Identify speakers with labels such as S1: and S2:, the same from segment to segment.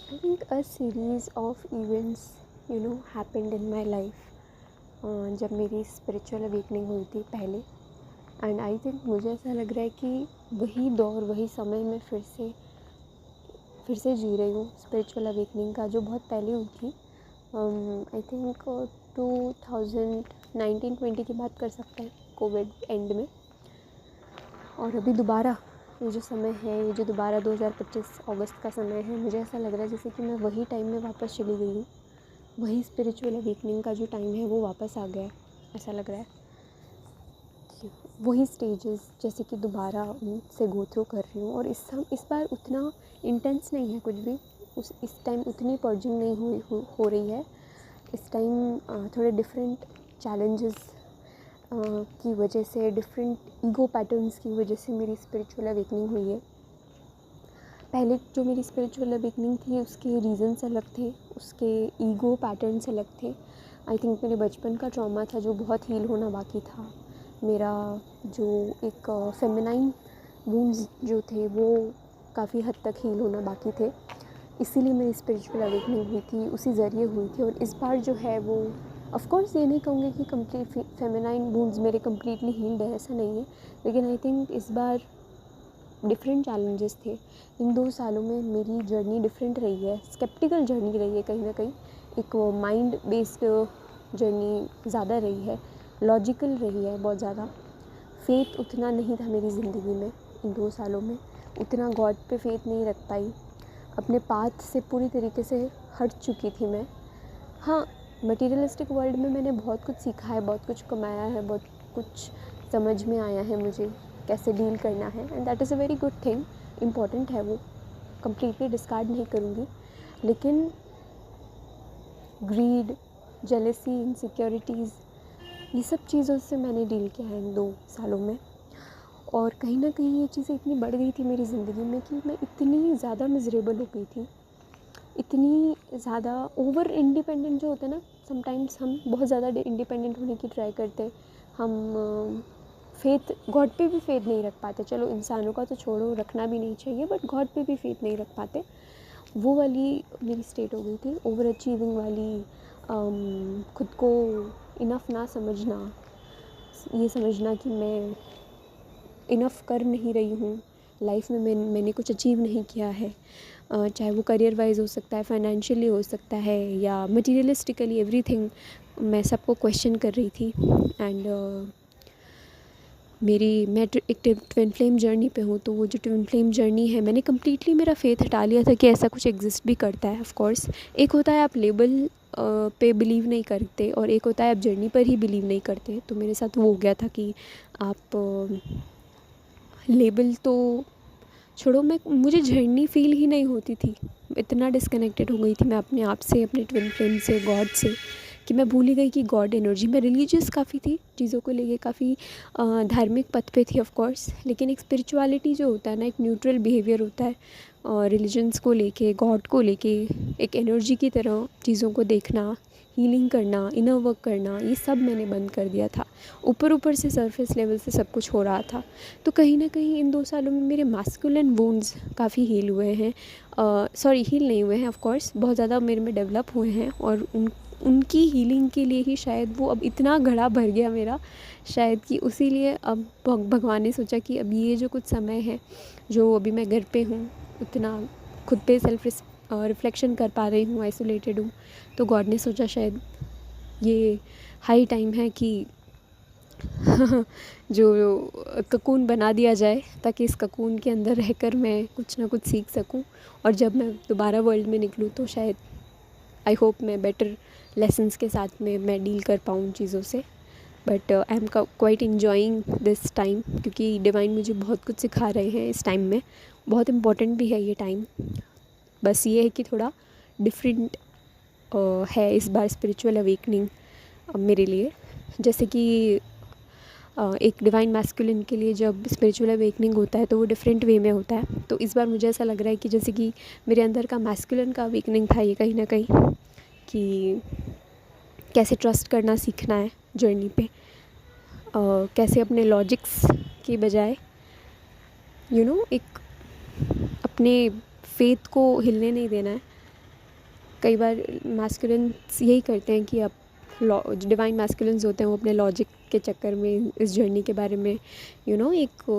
S1: I think a series of events, happened in my life. जब मेरी spiritual awakening हुई थी पहले, एंड आई थिंक मुझे ऐसा लग रहा है कि वही दौर वही समय में फिर से जी रही हूँ स्पिरिचुअल अवेकनिंग का, जो बहुत पहले हुई थी। आई थिंक 2019-20 की बात कर सकते हैं, कोविड एंड में। और अभी दोबारा ये जो समय है, ये जो दोबारा 2025 अगस्त का समय है, मुझे ऐसा लग रहा है जैसे कि मैं वही टाइम में वापस चली गई हूँ। वही स्पिरिचुअल अवेकनिंग का जो टाइम है वो वापस आ गया है। ऐसा लग रहा है कि वही स्टेजेस जैसे कि दोबारा उनसे गो थ्रू कर रही हूँ। और इस बार उतना इंटेंस नहीं है कुछ भी। इस टाइम उतनी पर्जिंग नहीं हो रही है। इस टाइम थोड़े डिफरेंट चैलेंजेस की वजह से, डिफरेंट ईगो पैटर्न्स की वजह से मेरी स्पिरिचुअल अवेकनिंग हुई है। पहले जो मेरी स्पिरिचुअल अवेकनिंग थी उसके रीज़न्स अलग थे, उसके ईगो पैटर्न्स अलग थे। आई थिंक मेरे बचपन का ट्रॉमा था जो बहुत हील होना बाकी था। मेरा जो एक फेमिनाइन वूंड्स जो थे वो काफ़ी हद तक हील होना बाकी थे। इसीलिए मेरी स्पिरिचुअल अवेकनिंग हुई थी, उसी ज़रिए हुई थी। और इस बार जो है वो, ऑफ़ कोर्स ये नहीं कहूँगी कि कंप्लीट फेमिनाइन वूंड्स मेरे कम्प्लीटली हील्ड है, ऐसा नहीं है। लेकिन आई थिंक इस बार डिफरेंट चैलेंजेस थे। इन 2 सालों में मेरी जर्नी डिफरेंट रही है, स्केप्टिकल जर्नी रही है कहीं ना कहीं। एक माइंड बेस्ड जर्नी ज़्यादा रही है, लॉजिकल रही है बहुत ज़्यादा। फेथ उतना नहीं था मेरी ज़िंदगी में इन 2 सालों में, उतना गॉड पे फेथ नहीं रख पाई। अपने पाथ से पूरी तरीके से हट चुकी थी मैं। हाँ, मटीरियलिस्टिक वर्ल्ड में मैंने बहुत कुछ सीखा है, बहुत कुछ कमाया है, बहुत कुछ समझ में आया है मुझे कैसे डील करना है, and that is a very good thing. Important है वो, कम्प्लीटली डिस्कार्ड नहीं करूँगी। लेकिन ग्रीड, जेलसी, इनसिक्योरिटीज़, ये सब चीज़ों से मैंने डील किया है इन 2 सालों में। और कहीं ना कहीं ये चीज़ें इतनी बढ़ गई थी मेरी ज़िंदगी में कि मैं इतनी ज़्यादा मिजरेबल हो गई थी, इतनी ज़्यादा ओवर इंडिपेंडेंट जो होता है ना। समटाइम्स हम बहुत ज़्यादा इंडिपेंडेंट होने की ट्राई करते हैं। हम फेथ, गॉड पे भी फेथ नहीं रख पाते। चलो इंसानों का तो छोड़ो, रखना भी नहीं चाहिए, बट गॉड पे भी फेथ नहीं रख पाते। वो वाली मेरी स्टेट हो गई थी, ओवर अचीविंग वाली। खुद को इनफ ना समझना, ये समझना कि मैं इनफ कर नहीं रही हूँ लाइफ में, मैंने कुछ अचीव नहीं किया है। चाहे वो करियर वाइज हो सकता है, फाइनेंशियली हो सकता है, या मटीरियलिस्टिकली, एवरीथिंग। मैं सबको क्वेश्चन कर रही थी। एंड मैं एक ट्विन फ्लेम जर्नी पे हूँ। तो वो जो ट्विन फ्लेम जर्नी है, मैंने कम्प्लीटली मेरा फेथ हटा लिया था कि ऐसा कुछ एग्जिस्ट भी करता है। ऑफ कोर्स एक होता है आप लेबल पे बिलीव नहीं करते, और एक होता है आप जर्नी पर ही बिलीव नहीं करते। तो मेरे साथ वो हो गया था कि आप लेबल तो छोड़ो, मुझे जर्नी फील ही नहीं होती थी। इतना डिस्कनेक्टेड हो गई थी मैं अपने आप से, अपने ट्विन फ्लेम से, गॉड से, कि मैं भूल ही गई कि गॉड एनर्जी। मैं रिलीजियस काफ़ी थी, चीज़ों को लेके काफ़ी धार्मिक पथ पे थी ऑफ कोर्स। लेकिन एक स्पिरिचुअलिटी जो होता है ना, एक न्यूट्रल बिहेवियर होता है रिलीजन्स को लेके, गॉड को लेके, एक एनर्जी की तरह चीज़ों को देखना, हीलिंग करना, इनर वर्क करना, ये सब मैंने बंद कर दिया था। ऊपर ऊपर से सरफेस लेवल से सब कुछ हो रहा था। तो कहीं ना कहीं इन 2 सालों में मेरे मास्कुलिन वुंड्स काफ़ी हील हुए हैं। सॉरी, हील नहीं हुए हैं, ऑफ कोर्स बहुत ज़्यादा मेरे में डेवलप हुए हैं। और उनकी हीलिंग के लिए ही शायद वो अब इतना घड़ा भर गया मेरा, शायद कि उसी लिए अब भगवान ने सोचा कि अब ये जो कुछ समय है, जो अभी मैं घर पे हूँ, उतना खुद पे सेल्फ रिफ्लेक्शन कर पा रही हूँ, आइसोलेटेड हूँ, तो गॉड ने सोचा शायद ये हाई टाइम है कि जो ककून बना दिया जाए, ताकि इस ककून के अंदर रहकर मैं कुछ ना कुछ सीख सकूं। और जब मैं दोबारा वर्ल्ड में निकलूं तो शायद, आई होप, मैं बेटर लेसन्स के साथ में मैं डील कर पाऊँ चीज़ों से। But I am quite enjoying this time, क्योंकि डिवाइन मुझे बहुत कुछ सिखा रहे हैं इस टाइम में। बहुत इम्पोर्टेंट भी है ये टाइम। बस ये है कि थोड़ा डिफरेंट है इस बार स्पिरिचुअल अवेकनिंग मेरे लिए। जैसे कि एक डिवाइन मैस्कुलिन के लिए जब स्पिरिचुअल अवेकनिंग होता है तो वो डिफरेंट वे में होता है। तो इस बार मुझे ऐसा लग रहा है कि जैसे कि मेरे अंदर का मैस्कुलिन का अवेकनिंग था ये, कहीं ना कहीं, कि कैसे ट्रस्ट करना सीखना है जर्नी पे, कैसे अपने लॉजिक्स के बजाय एक अपने फेथ को हिलने नहीं देना है, कई बार मैस्कुलिन्स यही करते हैं कि अब डिवाइन मैस्कुलिन्स होते हैं वो अपने लॉजिक के चक्कर में इस जर्नी के बारे में एक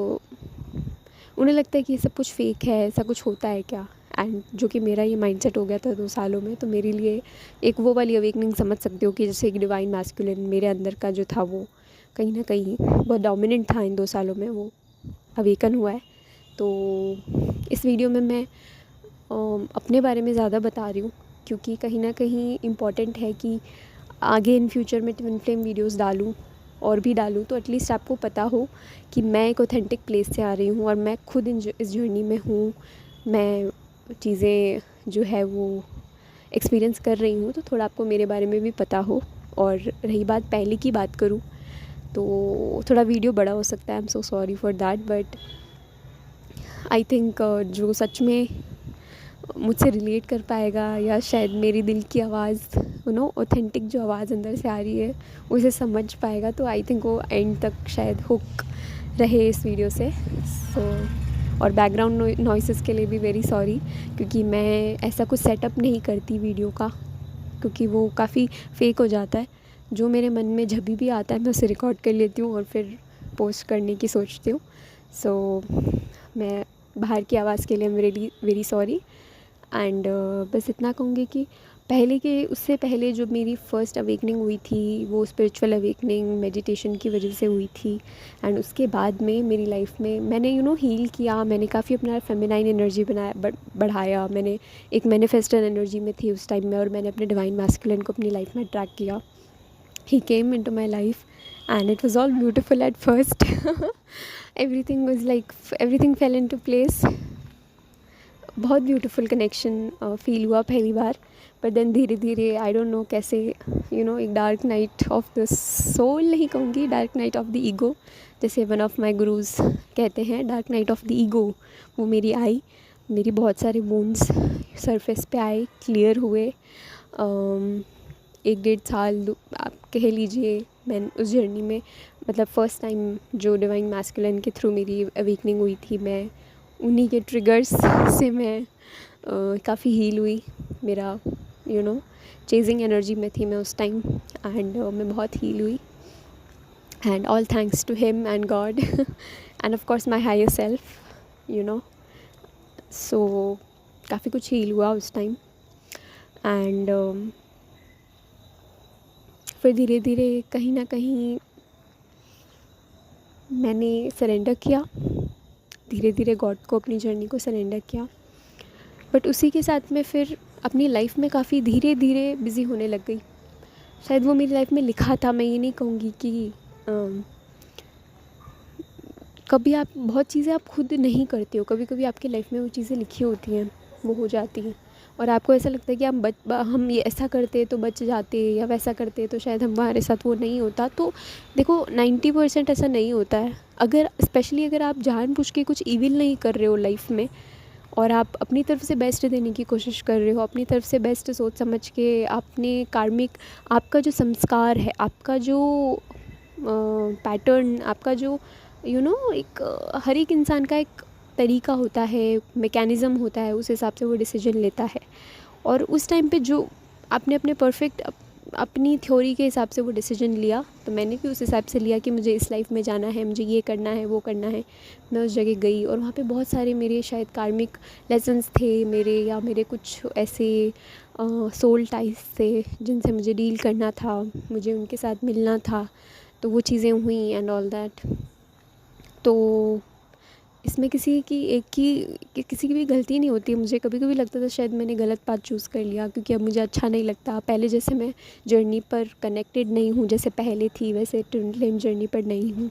S1: उन्हें लगता है कि ये सब कुछ फेक है, ऐसा कुछ होता है क्या। एंड जो कि मेरा ये माइंडसेट हो गया था 2 सालों में, तो मेरे लिए एक वो वाली अवेकनिंग समझ सकते हो कि जैसे एक डिवाइन मैस्कुलिन मेरे अंदर का जो था वो कहीं ना कहीं बहुत डोमिनेंट था, इन 2 सालों में वो अवेकन हुआ है। तो इस वीडियो में मैं अपने बारे में ज़्यादा बता रही हूँ, क्योंकि कहीं ना कहीं इम्पॉर्टेंट है कि आगे इन फ्यूचर में ट्विन फ्लेम वीडियोस डालूँ और भी डालूँ, तो एटलीस्ट आपको पता हो कि मैं एक ऑथेंटिक प्लेस से आ रही हूँ और मैं खुद इस जर्नी में हूँ, मैं चीज़ें जो है वो एक्सपीरियंस कर रही हूँ, तो थोड़ा आपको मेरे बारे में भी पता हो। और रही बात पहले की बात करूँ तो थोड़ा वीडियो बड़ा हो सकता है, I am so sorry for that, but I think जो सच में मुझसे रिलेट कर पाएगा या शायद मेरी दिल की आवाज़ ऑथेंटिक जो आवाज़ अंदर से आ रही है उसे समझ पाएगा, तो आई थिंक वो एंड तक शायद हुक रहे इस वीडियो से। और बैकग्राउंड नॉइसेस के लिए भी वेरी सॉरी, क्योंकि मैं ऐसा कुछ सेटअप नहीं करती वीडियो का, क्योंकि वो काफ़ी फेक हो जाता है। जो मेरे मन में जब भी आता है मैं उसे रिकॉर्ड कर लेती हूँ और फिर पोस्ट करने की सोचती हूँ। सो मैं बाहर की आवाज़ के लिए वेरी वेरी सॉरी। एंड बस इतना कहूँगी कि उससे पहले जो मेरी फ़र्स्ट अवेकनिंग हुई थी वो स्पिरिचुअल अवेकनिंग मेडिटेशन की वजह से हुई थी। एंड उसके बाद में मेरी लाइफ में मैंने हील किया, मैंने काफ़ी अपना फेमिनाइन एनर्जी बढ़ाया, मैंने एक मैनिफेस्टर एनर्जी में थी उस टाइम में, और मैंने अपने डिवाइन मैस्कुलिन को अपनी लाइफ में अट्रैक्ट किया। He came into my life and it was all beautiful at first. Everything fell into place. बहुत ब्यूटीफुल कनेक्शन फील हुआ पहली बार, पर देन धीरे धीरे आई डोंट नो कैसे एक dark night of the soul नहीं कहूँगी, dark night of the ego, जैसे वन ऑफ माय गुरुज कहते हैं, dark night of the ego, वो मेरी आई। मेरी बहुत सारे वुंड्स सरफेस पे आए, क्लियर हुए। 1-1.5 साल आप कह लीजिए मैं उस जर्नी में, मतलब फ़र्स्ट टाइम जो डिवाइन मैस्कुलिन के थ्रू मेरी अवेकनिंग हुई थी, मैं उन्हीं के ट्रिगर्स से मैं काफ़ी हील हुई। मेरा चेजिंग एनर्जी में थी मैं उस टाइम, एंड मैं बहुत हील हुई, and all thanks to him and God and of course my higher self. So काफ़ी कुछ हील हुआ उस टाइम। एंड फिर धीरे धीरे कहीं ना कहीं मैंने सरेंडर किया, धीरे धीरे गॉड को अपनी जर्नी को सरेंडर किया। बट उसी के साथ में फिर अपनी लाइफ में काफ़ी धीरे धीरे बिज़ी होने लग गई। शायद वो मेरी लाइफ में लिखा था, मैं ये नहीं कहूँगी कि कभी आप बहुत चीज़ें आप खुद नहीं करते हो, कभी कभी आपकी लाइफ में वो चीज़ें लिखी होती हैं, वो हो जाती हैं, और आपको ऐसा लगता है कि हम ये ऐसा करते तो बच जाते, या वैसा करते तो शायद हमारे साथ वो नहीं होता। तो देखो 90% ऐसा नहीं होता है। अगर स्पेशली अगर आप जानबूझ के कुछ इविल नहीं कर रहे हो लाइफ में, और आप अपनी तरफ से बेस्ट देने की कोशिश कर रहे हो, अपनी तरफ से बेस्ट सोच समझ के, अपने कार्मिक, आपका जो संस्कार है, आपका जो पैटर्न, आपका जो एक हर एक इंसान का एक तरीका होता है, मैकेनिज़्म होता है, उस हिसाब से वो डिसीजन लेता है। और उस टाइम पे जो आपने अपने परफेक्ट अपनी थ्योरी के हिसाब से वो डिसीजन लिया, तो मैंने भी उस हिसाब से लिया कि मुझे इस लाइफ में जाना है, मुझे ये करना है, वो करना है। मैं उस जगह गई और वहाँ पे बहुत सारे मेरे शायद कार्मिक लेसन्स थे मेरे, या मेरे कुछ ऐसे सोल टाइस थे जिनसे मुझे डील करना था, मुझे उनके साथ मिलना था, तो वो चीज़ें हुई एंड ऑल दैट। तो इसमें किसी की भी गलती नहीं होती है। मुझे कभी कभी लगता था शायद मैंने गलत पाथ चूज़ कर लिया, क्योंकि अब मुझे अच्छा नहीं लगता, पहले जैसे मैं जर्नी पर कनेक्टेड नहीं हूँ, जैसे पहले थी वैसे ट्विन फ्लेम जर्नी पर नहीं हूँ।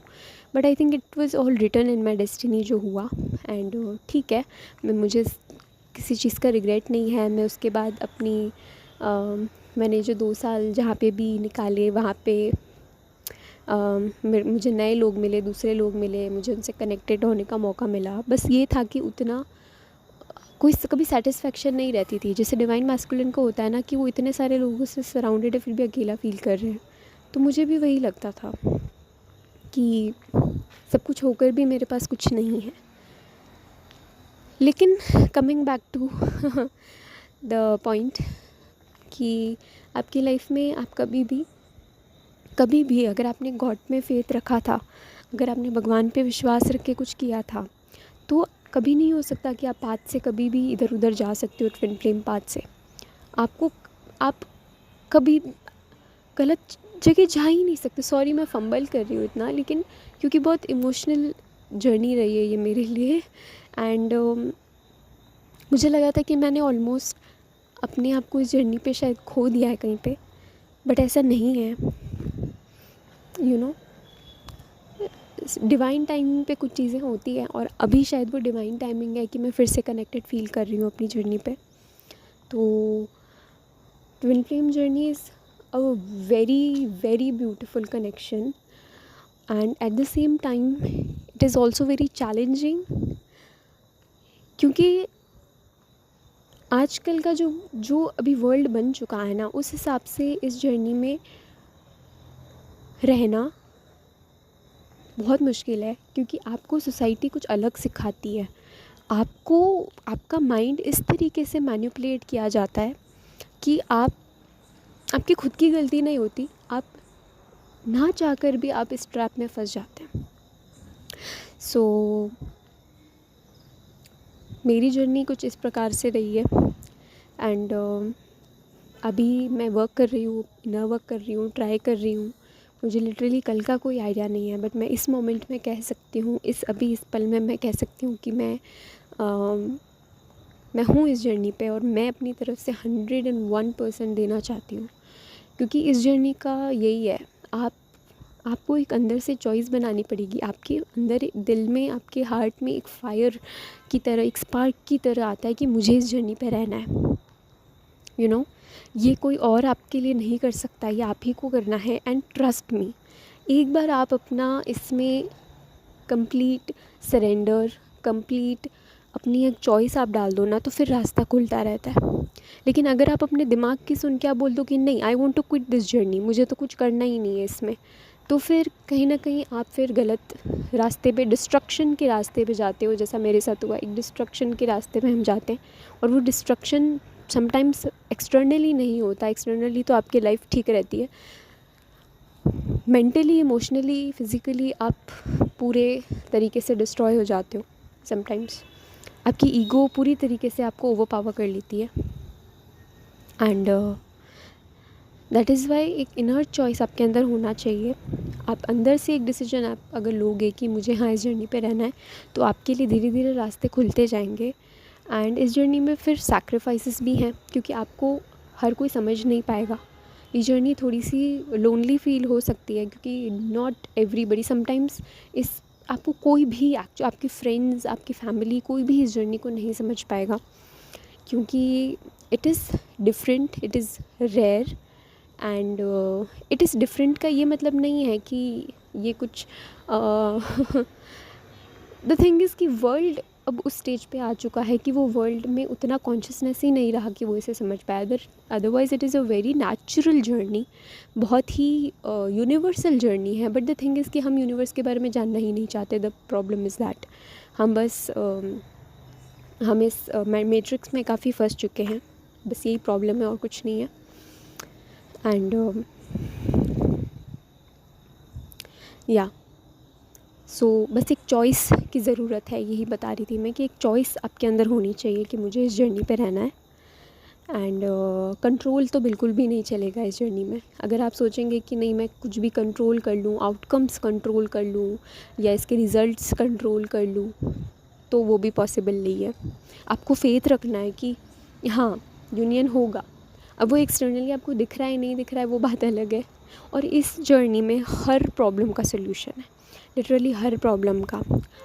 S1: But I think it was all written in my destiny जो हुआ, एंड ठीक है, मुझे किसी चीज़ का रिग्रेट नहीं है। मैं उसके बाद अपनी मैंने जो 2 साल जहाँ पे भी निकाले, वहाँ पे मुझे नए लोग मिले, दूसरे लोग मिले, मुझे उनसे कनेक्टेड होने का मौका मिला। बस ये था कि उतना कोई कभी सेटिस्फेक्शन नहीं रहती थी, जैसे डिवाइन मैस्कुलिन को होता है ना कि वो इतने सारे लोगों से सराउंडेड है फिर भी अकेला फील कर रहे हैं। तो मुझे भी वही लगता था कि सब कुछ होकर भी मेरे पास कुछ नहीं है। लेकिन coming back to the point, कि आपकी लाइफ में आप कभी भी अगर आपने गॉड में फेथ रखा था, अगर आपने भगवान पे विश्वास रख के कुछ किया था, तो कभी नहीं हो सकता कि आप पाथ से कभी भी इधर उधर जा सकते हो, ट्विन फ्लेम पाथ से। आप कभी गलत जगह जा ही नहीं सकते। सॉरी मैं फंबल कर रही हूँ इतना, लेकिन क्योंकि बहुत इमोशनल जर्नी रही है ये मेरे लिए। एंड मुझे लगा था कि मैंने ऑलमोस्ट अपने आप को इस जर्नी पे शायद खो दिया है कहीं पे, बट ऐसा नहीं है। यू नो, डिवाइन टाइमिंग पे कुछ चीज़ें होती हैं, और अभी शायद वो डिवाइन टाइमिंग है कि मैं फिर से कनेक्टेड फील कर रही हूँ अपनी जर्नी पे। तो twin flame journey is a very very beautiful connection, and at the same time it is also very challenging, क्योंकि आजकल का जो अभी वर्ल्ड बन चुका है ना, उस हिसाब से इस जर्नी में रहना बहुत मुश्किल है। क्योंकि आपको सोसाइटी कुछ अलग सिखाती है, आपका माइंड इस तरीके से मैनिपुलेट किया जाता है कि आपकी खुद की गलती नहीं होती, आप ना चाहकर भी आप इस ट्रैप में फंस जाते हैं। सो मेरी जर्नी कुछ इस प्रकार से रही है। एंड अभी मैं वर्क कर रही हूँ, इनर वर्क कर रही हूँ, ट्राई कर रही हूँ। मुझे लिटरली कल का कोई आइडिया नहीं है, बट मैं इस मोमेंट में कह सकती हूँ, इस पल में मैं कह सकती हूँ कि मैं हूँ इस जर्नी पे, और मैं अपनी तरफ से 101% देना चाहती हूँ। क्योंकि इस जर्नी का यही है, आपको एक अंदर से चॉइस बनानी पड़ेगी। आपके अंदर दिल में, आपके हार्ट में एक फायर की तरह, एक स्पार्क की तरह आता है कि मुझे इस जर्नी पे रहना है। यू नो, ये कोई और आपके लिए नहीं कर सकता, ये आप ही को करना है। एंड ट्रस्ट मी, एक बार आप अपना इसमें कंप्लीट सरेंडर, कंप्लीट अपनी एक चॉइस आप डाल दो ना, तो फिर रास्ता खुलता रहता है। लेकिन अगर आप अपने दिमाग की सुन के आप बोल दो कि नहीं, I want to quit this journey, मुझे तो कुछ करना ही नहीं है इसमें, तो फिर कहीं ना कहीं आप फिर गलत रास्ते पे, डिस्ट्रक्शन के रास्ते पे जाते हो। जैसा मेरे साथ हुआ, एक डिस्ट्रक्शन के रास्ते पे हम जाते हैं, और वो डिस्ट्रक्शन समटाइम्स एक्सटर्नली नहीं होता। एक्सटर्नली तो आपकी लाइफ ठीक रहती है, मेंटली, इमोशनली, फिज़िकली आप पूरे तरीके से डिस्ट्रॉय हो जाते हो। समटाइम्स आपकी ईगो पूरी तरीके से आपको ओवरपावर कर लेती है। एंड दैट इज़ वाई एक इनर चॉइस आपके अंदर होना चाहिए। आप अंदर से एक डिसीजन आप अगर लोगे कि मुझे हाँ इस जर्नी पे रहना है, तो आपके लिए धीरे धीरे रास्ते खुलते जाएंगे। एंड इस जर्नी में फिर सैक्रिफाइसेस भी हैं, क्योंकि आपको हर कोई समझ नहीं पाएगा। ये जर्नी थोड़ी सी लोनली फील हो सकती है, क्योंकि नॉट एवरीबडी, समटाइम्स आपको कोई भी, आपके फ्रेंड्स, आपकी फैमिली, कोई भी इस जर्नी को नहीं समझ पाएगा, क्योंकि it is different, it is rare. And it is different का ये मतलब नहीं है कि ये कुछ द थिंग इज़ कि वर्ल्ड अब उस स्टेज पे आ चुका है कि वो वर्ल्ड में उतना कॉन्शियसनेस ही नहीं रहा कि वो इसे समझ पाए। Otherwise it is a very natural journey, बहुत ही यूनिवर्सल जर्नी है। बट द थिंग इज़ कि हम यूनिवर्स के बारे में जानना ही नहीं चाहते। द प्रॉब्लम इज़ दैट हम बस हम इस मैट्रिक्स में काफ़ी फंस चुके हैं, बस यही प्रॉब्लम है और कुछ नहीं है। एंड या सो बस एक चॉइस की ज़रूरत है, यही बता रही थी मैं कि एक चॉइस आपके अंदर होनी चाहिए कि मुझे इस जर्नी पे रहना है। एंड कंट्रोल तो बिल्कुल भी नहीं चलेगा इस जर्नी में। अगर आप सोचेंगे कि नहीं मैं कुछ भी कंट्रोल कर लूँ, आउटकम्स कंट्रोल कर लूँ या इसके रिज़ल्ट्स कंट्रोल कर लूँ, तो वो भी पॉसिबल नहीं है। आपको फेथ रखना है कि हाँ यूनियन होगा। अब वो एक्सटर्नली आपको दिख रहा है नहीं दिख रहा है वो बात अलग है। और इस जर्नी में हर प्रॉब्लम का सल्यूशन है, लिटरली हर प्रॉब्लम का।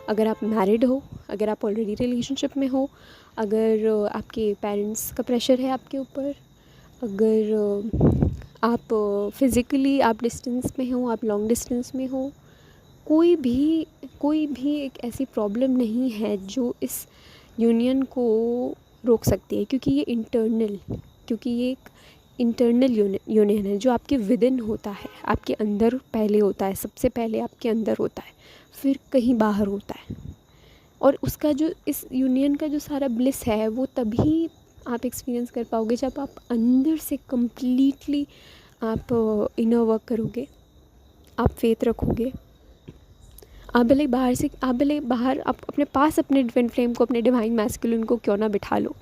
S1: अगर आप मैरिड हो, अगर आप ऑलरेडी रिलेशनशिप में हो, अगर आपके पेरेंट्स का प्रेशर है आपके ऊपर, अगर आप फिज़िकली आप डिस्टेंस में हो, आप लॉन्ग डिस्टेंस में हो, कोई भी एक ऐसी प्रॉब्लम नहीं है जो इस यूनियन को रोक सकती है। क्योंकि ये एक इंटरनल यूनियन है जो आपके विदिन होता है, आपके अंदर पहले होता है, सबसे पहले आपके अंदर होता है, फिर कहीं बाहर होता है। और उसका जो इस यूनियन का जो सारा ब्लिस है वो तभी आप एक्सपीरियंस कर पाओगे जब आप अंदर से कम्प्लीटली आप इनर वर्क करोगे, आप फेथ रखोगे। आप भले बाहर आप अपने पास अपने ट्विन फ्लेम को, अपने डिवाइन मैस्कुलिन को क्यों ना बिठा लो,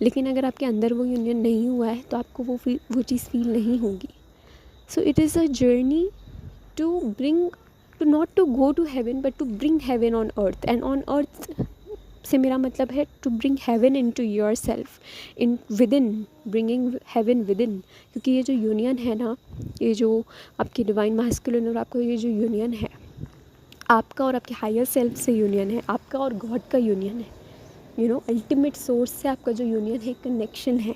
S1: लेकिन अगर आपके अंदर वो यूनियन नहीं हुआ है तो आपको वो चीज़ फील नहीं होगी। So it is a journey to not to go to heaven but to bring heaven on earth. And on earth से मेरा मतलब है to bring heaven into yourself, in within, bringing heaven within. क्योंकि ये जो union है ना, ये जो आपकी डिवाइन मैस्कुलिन और आपका ये जो यूनियन है, आपका और आपके हायर सेल्फ से यूनियन है, आपका और गॉड का यूनियन है, अल्टीमेट सोर्स से आपका जो यूनियन है, कनेक्शन है,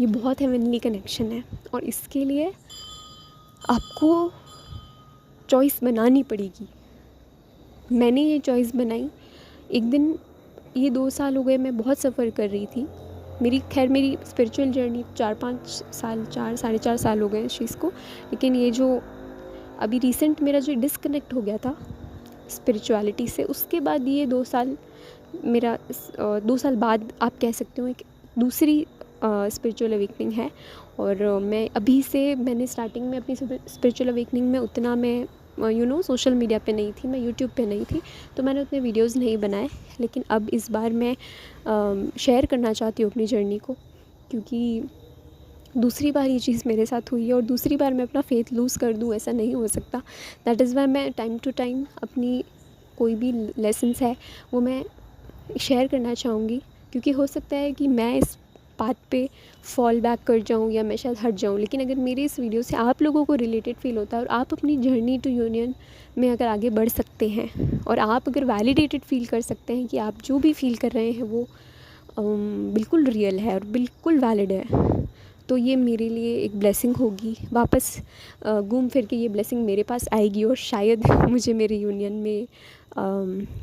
S1: ये बहुत हेवनली कनेक्शन है। और इसके लिए आपको चॉइस बनानी पड़ेगी। मैंने ये चॉइस बनाई एक दिन। ये 2 साल हो गए मैं बहुत सफ़र कर रही थी। मेरी स्पिरिचुअल जर्नी 4-5 साल, 4-4.5 साल हो गए इस चीज़ को। लेकिन ये जो अभी रिसेंट मेरा जो डिस्कनेक्ट हो गया था स्पिरिचुअलिटी से, उसके बाद ये 2 साल मेरा 2 साल बाद आप कह सकते हो एक दूसरी स्पिरिचुअल अवेकनिंग है। और मैंने स्टार्टिंग में अपनी स्पिरिचुअल अवेकनिंग में उतना मैं सोशल मीडिया पे नहीं थी, मैं यूट्यूब पे नहीं थी, तो मैंने उतने वीडियोस नहीं बनाए। लेकिन अब इस बार मैं शेयर करना चाहती हूँ अपनी जर्नी को, क्योंकि दूसरी बार ये चीज़ मेरे साथ हुई है और दूसरी बार मैं अपना फेथ लूज़ कर दूँ, ऐसा नहीं हो सकता। दैट इज़ वाई मैं टाइम टू टाइम अपनी कोई भी लेसन्स है वो मैं शेयर करना चाहूँगी, क्योंकि हो सकता है कि मैं इस बात पे फॉल बैक कर जाऊँ या मैं शायद हट जाऊँ। लेकिन अगर मेरे इस वीडियो से आप लोगों को रिलेटेड फील होता है और आप अपनी जर्नी टू यूनियन में अगर आगे बढ़ सकते हैं और आप अगर वैलिडेटेड फील कर सकते हैं कि आप जो भी फील कर रहे हैं वो बिल्कुल रियल है और बिल्कुल वैलिड है, तो ये मेरे लिए एक ब्लेसिंग होगी। वापस घूम फिर के ये ब्लेसिंग मेरे पास आएगी और शायद मुझे मेरे यूनियन में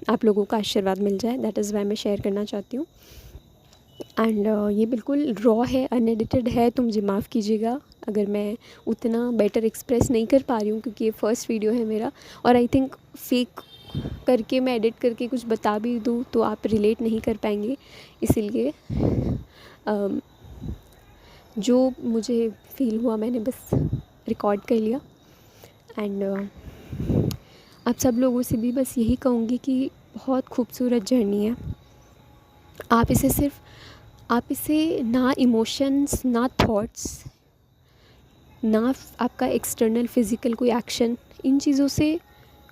S1: आप लोगों का आशीर्वाद मिल जाए। दैट इज़ वाई मैं शेयर करना चाहती हूँ। एंड ये बिल्कुल रॉ है, अनएडिटेड है, तो मुझे माफ़ कीजिएगा अगर मैं उतना बेटर एक्सप्रेस नहीं कर पा रही हूँ, क्योंकि ये फर्स्ट वीडियो है मेरा। और आई थिंक फेक करके मैं एडिट करके कुछ बता भी दूँ तो आप रिलेट नहीं कर पाएंगे, इसीलिए जो मुझे फ़ील हुआ मैंने बस रिकॉर्ड कर लिया। एंड आप सब लोगों से भी बस यही कहूँगी कि बहुत खूबसूरत जर्नी है। आप इसे ना इमोशंस, ना थॉट्स, ना आपका एक्सटर्नल फिज़िकल कोई एक्शन, इन चीज़ों से,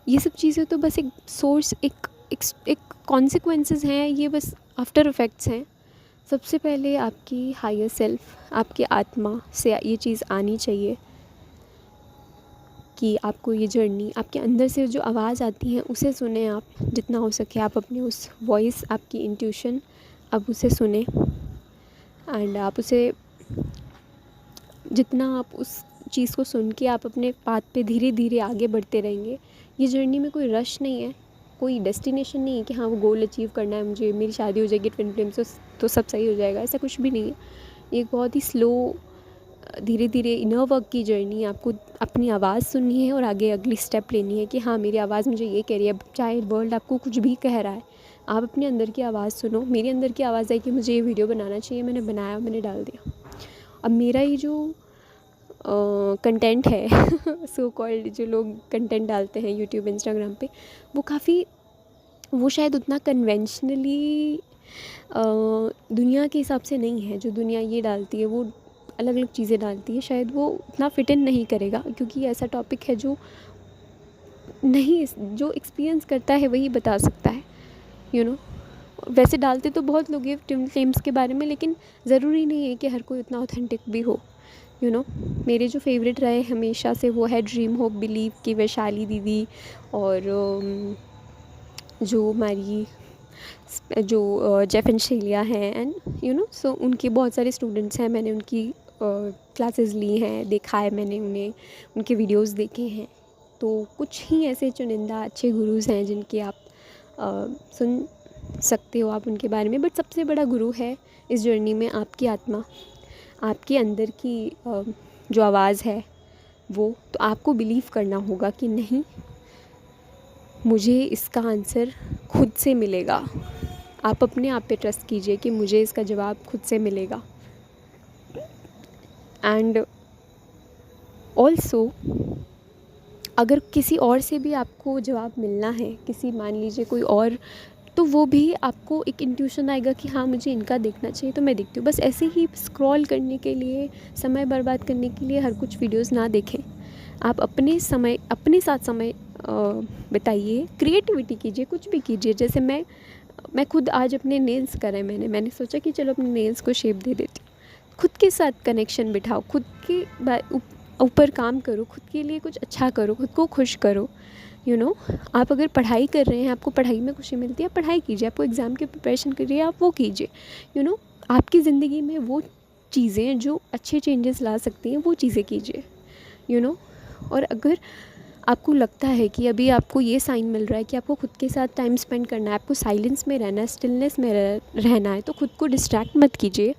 S1: ये सब चीज़ें तो बस एक सोर्स, एक कॉन्सिक्वेंसेस हैं, ये बस आफ्टर इफ़ेक्ट्स हैं। सबसे पहले आपकी हायर सेल्फ, आपकी आत्मा से ये चीज़ आनी चाहिए कि आपको ये जर्नी, आपके अंदर से जो आवाज़ आती है उसे सुने आप, जितना हो सके आप अपनी उस वॉइस, आपकी इंट्यूशन, आप उसे सुने। एंड आप उसे, जितना आप उस चीज़ को सुन के आप अपने पाथ पे धीरे धीरे आगे बढ़ते रहेंगे। ये जर्नी में कोई रश नहीं है, कोई डेस्टिनेशन नहीं है कि हाँ वो गोल अचीव करना है मुझे, मेरी शादी हो जाएगी ट्विन फ्लेम से तो सब सही हो जाएगा, ऐसा कुछ भी नहीं है। ये एक बहुत ही स्लो, धीरे धीरे इनर वर्क की जर्नी है। आपको अपनी आवाज़ सुननी है और आगे अगली स्टेप लेनी है कि हाँ मेरी आवाज़ मुझे ये कह रही है। चाहे वर्ल्ड आपको कुछ भी कह रहा है, आप अपने अंदर की आवाज़ सुनो। मेरी अंदर की आवाज़ है कि मुझे ये वीडियो बनाना चाहिए, मैंने बनाया, मैंने डाल दिया। अब मेरा ये जो कंटेंट है सो कॉल्ड, जो लोग कंटेंट डालते हैं यूट्यूब, इंस्टाग्राम पे, वो शायद उतना कन्वेंशनली दुनिया के हिसाब से नहीं है। जो दुनिया ये डालती है, वो अलग अलग चीज़ें डालती है, शायद वो उतना फिट इन नहीं करेगा, क्योंकि ऐसा टॉपिक है जो एक्सपीरियंस करता है वही बता सकता है। वैसे डालते तो बहुत लोग हैं ट्विन फ्लेम्स के बारे में, लेकिन ज़रूरी नहीं है कि हर कोई उतना ऑथेंटिक भी हो। मेरे जो फेवरेट रहे हमेशा से वो है ड्रीम होप बिलीव की वैशाली दीदी, और जो हमारी जो जेफ एंड शेलिया हैं, एंड सो उनके बहुत सारे स्टूडेंट्स हैं। मैंने उनकी क्लासेस ली हैं, देखा है मैंने उन्हें, उनके वीडियोस देखे हैं। तो कुछ ही ऐसे चुनिंदा अच्छे गुरुज़ हैं जिनके आप सुन सकते हो आप उनके बारे में। बट सबसे बड़ा गुरु है इस जर्नी में आपकी आत्मा, आपके अंदर की जो आवाज़ है वो। तो आपको बिलीव करना होगा कि नहीं, मुझे इसका आंसर खुद से मिलेगा। आप अपने आप पे ट्रस्ट कीजिए कि मुझे इसका जवाब खुद से मिलेगा। एंड ऑल्सो अगर किसी और से भी आपको जवाब मिलना है, किसी मान लीजिए कोई और, तो वो भी आपको एक इंट्यूशन आएगा कि हाँ मुझे इनका देखना चाहिए तो मैं देखती हूँ। बस ऐसे ही स्क्रॉल करने के लिए, समय बर्बाद करने के लिए हर कुछ वीडियोस ना देखें। आप अपने साथ समय बिताइए, क्रिएटिविटी कीजिए, कुछ भी कीजिए। जैसे मैं खुद आज अपने नेल्स करे, मैंने सोचा कि चलो अपने नेल्स को शेप दे देती हूँ। खुद के साथ कनेक्शन बिठाओ, खुद के ऊपर काम करो, खुद के लिए कुछ अच्छा करो, खुद को खुश करो। आप अगर पढ़ाई कर रहे हैं, आपको पढ़ाई में खुशी मिलती है, आप पढ़ाई कीजिए। आपको एग्ज़ाम की प्रिपरेशन कर रही है, आप वो कीजिए। आपकी ज़िंदगी में वो चीज़ें जो अच्छे चेंजेस ला सकती हैं, वो चीज़ें कीजिए। और अगर आपको लगता है कि अभी आपको ये साइन मिल रहा है कि आपको खुद के साथ टाइम स्पेंड करना है, आपको साइलेंस में रहना है, स्टिलनेस में रहना है, तो खुद को डिस्ट्रैक्ट मत कीजिए।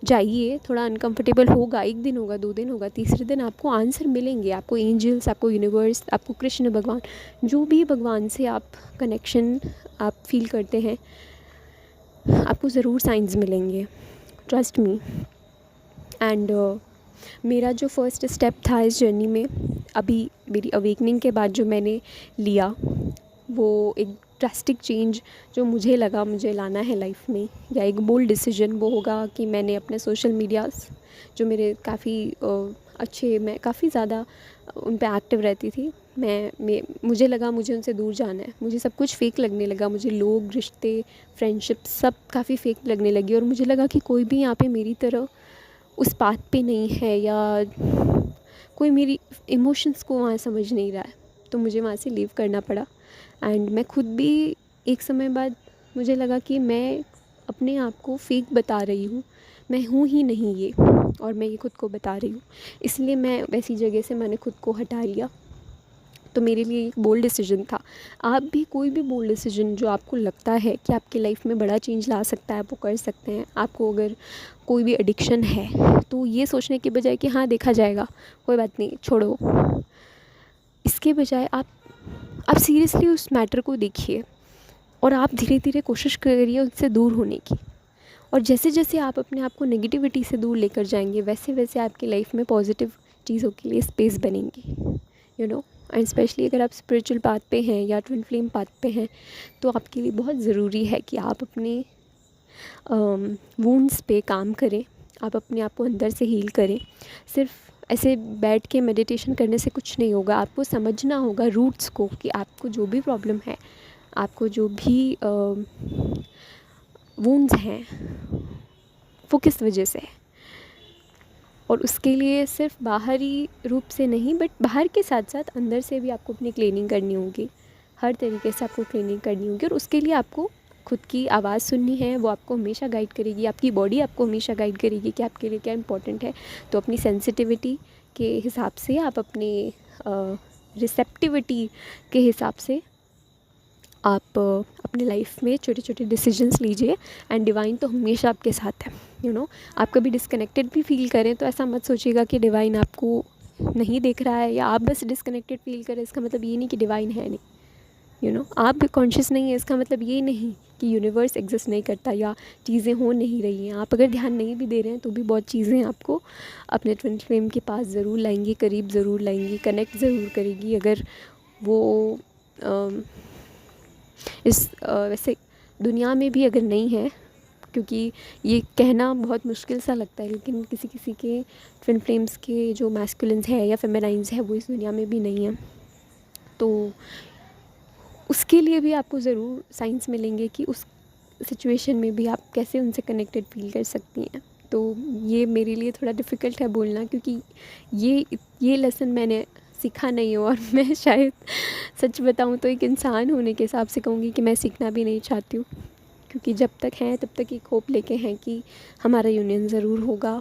S1: जाइए, थोड़ा अनकंफर्टेबल होगा, 1 दिन होगा, 2 दिन होगा, तीसरे दिन आपको आंसर मिलेंगे। आपको एंजल्स, आपको यूनिवर्स, आपको कृष्ण भगवान, जो भी भगवान से आप कनेक्शन आप फील करते हैं, आपको ज़रूर साइंस मिलेंगे, ट्रस्ट मी। एंड मेरा जो फर्स्ट स्टेप था इस जर्नी में, अभी मेरी अवेकनिंग के बाद जो मैंने लिया, वो एक ड्रास्टिक चेंज जो मुझे लगा मुझे लाना है लाइफ में, या एक बोल्ड डिसीजन, वो होगा कि मैंने अपने सोशल मीडियाज़ जो मेरे काफ़ी अच्छे, मैं काफ़ी ज़्यादा उन पे एक्टिव रहती थी, मुझे लगा मुझे उनसे दूर जाना है। मुझे सब कुछ फ़ेक लगने लगा, मुझे लोग, रिश्ते, फ्रेंडशिप सब काफ़ी फ़ेक लगने लगी। और मुझे लगा कि कोई भी यहाँ पे मेरी तरह उस पाथ पे नहीं है, या कोई मेरी इमोशंस को वहाँ समझ नहीं रहा है, तो मुझे वहाँ से लीव करना पड़ा। एंड मैं खुद भी एक समय बाद मुझे लगा कि मैं अपने आप को फेक बता रही हूँ, मैं हूँ ही नहीं ये, और मैं ये खुद को बता रही हूँ। इसलिए मैं वैसी जगह से मैंने खुद को हटा लिया। तो मेरे लिए एक बोल्ड डिसीजन था। आप भी कोई भी बोल्ड डिसीजन जो आपको लगता है कि आपकी लाइफ में बड़ा चेंज ला सकता है, आप वो कर सकते हैं। आपको अगर कोई भी एडिक्शन है, तो ये सोचने के बजाय कि हाँ देखा जाएगा, कोई बात नहीं, छोड़ो, इसके बजाय आप सीरियसली उस मैटर को देखिए और आप धीरे धीरे कोशिश करिए उससे दूर होने की। और जैसे जैसे आप अपने आप को नेगेटिविटी से दूर लेकर जाएंगे, वैसे वैसे आपकी लाइफ में पॉजिटिव चीज़ों के लिए स्पेस बनेंगी। एंड स्पेशली अगर आप स्पिरिचुअल पाथ पे हैं या ट्विन फ्लेम पाथ पे हैं, तो आपके लिए बहुत ज़रूरी है कि आप अपने वुंड्स पे काम करें, आप अपने आप को अंदर से हील करें। सिर्फ ऐसे बैठ के मेडिटेशन करने से कुछ नहीं होगा, आपको समझना होगा रूट्स को, कि आपको जो भी प्रॉब्लम है, आपको जो भी वुंड्स हैं, वो किस वजह से है। और उसके लिए सिर्फ बाहरी रूप से नहीं, बट बाहर के साथ साथ अंदर से भी आपको अपनी क्लीनिंग करनी होगी। हर तरीके से आपको क्लीनिंग करनी होगी, और उसके लिए आपको खुद की आवाज़ सुननी है। वो आपको हमेशा गाइड करेगी, आपकी बॉडी आपको हमेशा गाइड करेगी कि आपके लिए क्या इंपॉर्टेंट है। तो अपनी सेंसिटिविटी के हिसाब से, आप अपनी रिसेप्टिविटी के हिसाब से आप अपनी लाइफ में छोटे छोटे डिसीजंस लीजिए। एंड डिवाइन तो हमेशा आपके साथ है। आप कभी डिस्कनेक्टेड भी फील करें तो ऐसा मत सोचिएगा कि डिवाइन आपको नहीं देख रहा है, या आप बस डिस्कनेक्टेड फील करें इसका मतलब ये नहीं कि डिवाइन है नहीं। आप भी कॉन्शियस नहीं है, इसका मतलब ये नहीं कि यूनिवर्स एग्जिस्ट नहीं करता या चीज़ें हो नहीं रही हैं। आप अगर ध्यान नहीं भी दे रहे हैं तो भी बहुत चीज़ें आपको अपने ट्विन फ्लेम के पास ज़रूर लाएंगी, करीब ज़रूर लाएंगी, कनेक्ट ज़रूर करेगी। अगर वो इस वैसे दुनिया में भी अगर नहीं है, क्योंकि ये कहना बहुत मुश्किल सा लगता है, लेकिन किसी किसी के ट्विन फ्लेम्स के जो मैस्कुलिन्स है या फेमिनाइन्स है वो इस दुनिया में भी नहीं है, तो उसके लिए भी आपको ज़रूर साइंस मिलेंगे कि उस सिचुएशन में भी आप कैसे उनसे कनेक्टेड फील कर सकती हैं। तो ये मेरे लिए थोड़ा डिफ़िकल्ट है बोलना, क्योंकि ये लेसन मैंने सीखा नहीं है, और मैं शायद सच बताऊं तो एक इंसान होने के हिसाब से कहूँगी कि मैं सीखना भी नहीं चाहती हूँ, क्योंकि जब तक हैं तब तक एक होप लेके हैं कि हमारा यूनियन ज़रूर होगा,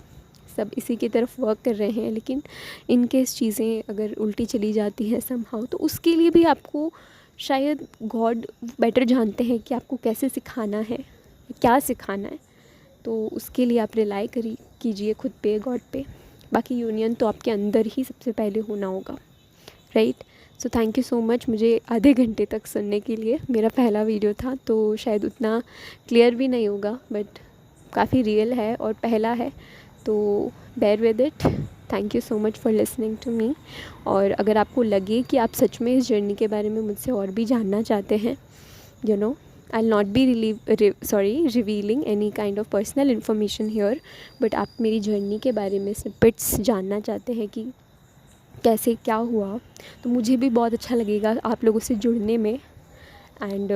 S1: सब इसी की तरफ वर्क कर रहे हैं। लेकिन इन केस चीज़ें अगर उल्टी चली जाती हैं समहाउ, तो उसके लिए भी आपको शायद गॉड बेटर जानते हैं कि आपको कैसे सिखाना है, क्या सिखाना है। तो उसके लिए आप रिलाई कीजिए खुद पे, गॉड पे। बाकी यूनियन तो आपके अंदर ही सबसे पहले होना होगा, right. So thank you so much मुझे आधे घंटे तक सुनने के लिए। मेरा पहला वीडियो था तो शायद उतना क्लियर भी नहीं होगा, बट काफ़ी रियल है और पहला है, तो bear with it. Thank you so much for listening to me. और अगर आपको लगे कि आप सच में इस जर्नी के बारे में मुझसे और भी जानना चाहते हैं, you know, I will not be revealing any kind of personal information here, but आप मेरी जर्नी के बारे में स्निपेट्स जानना चाहते हैं कि कैसे क्या हुआ, तो मुझे भी बहुत अच्छा लगेगा आप लोगों से जुड़ने में। एंड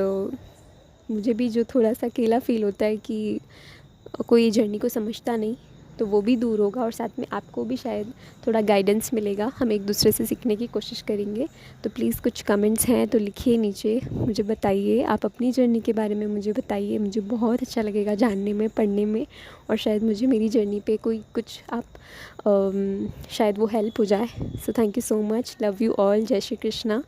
S1: मुझे भी जो थोड़ा सा अकेला फ़ील होता है कि कोई जर्नी को समझता नहीं, तो वो भी दूर होगा और साथ में आपको भी शायद थोड़ा गाइडेंस मिलेगा। हम एक दूसरे से सीखने की कोशिश करेंगे। तो प्लीज़ कुछ कमेंट्स हैं तो लिखिए नीचे, मुझे बताइए, आप अपनी जर्नी के बारे में मुझे बताइए। मुझे बहुत अच्छा लगेगा जानने में, पढ़ने में, और शायद मुझे मेरी जर्नी पे कोई कुछ आप शायद वो हेल्प हो जाए। So thank you so much, love you all, जय श्री कृष्णा।